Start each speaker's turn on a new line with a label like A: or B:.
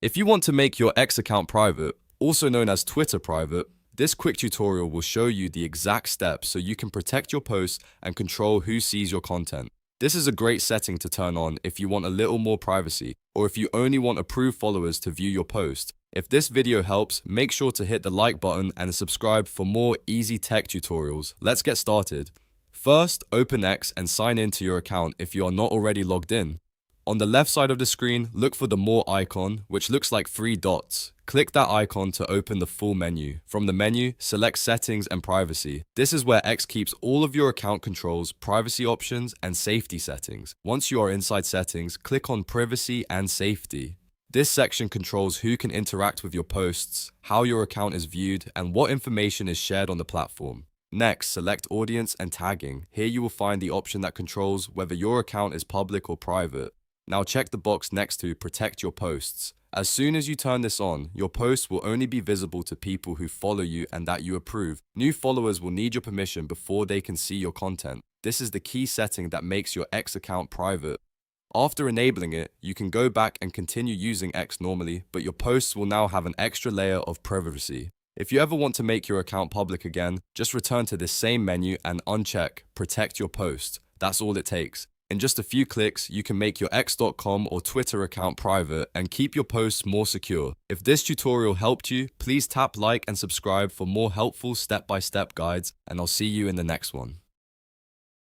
A: If you want to make your X account private, also known as Twitter private, this quick tutorial will show you the exact steps so you can protect your posts and control who sees your content. This is a great setting to turn on if you want a little more privacy, or if you only want approved followers to view your post. If this video helps, make sure to hit the like button and subscribe for more easy tech tutorials. Let's get started. First, open X and sign in to your account if you are not already logged in. On the left side of the screen, look for the More icon, which looks like 3 dots. Click that icon to open the full menu. From the menu, select Settings and Privacy. This is where X keeps all of your account controls, privacy options, and safety settings. Once you are inside Settings, click on Privacy and Safety. This section controls who can interact with your posts, how your account is viewed, and what information is shared on the platform. Next, select Audience and Tagging. Here you will find the option that controls whether your account is public or private. Now check the box next to Protect Your Posts. As soon as you turn this on, your posts will only be visible to people who follow you and that you approve. New followers will need your permission before they can see your content. This is the key setting that makes your X account private. After enabling it, you can go back and continue using X normally, but your posts will now have an extra layer of privacy. If you ever want to make your account public again, just return to this same menu and uncheck Protect Your Post. That's all it takes. In just a few clicks, you can make your X.com or Twitter account private and keep your posts more secure. If this tutorial helped you, please tap like and subscribe for more helpful step-by-step guides, and I'll see you in the next one.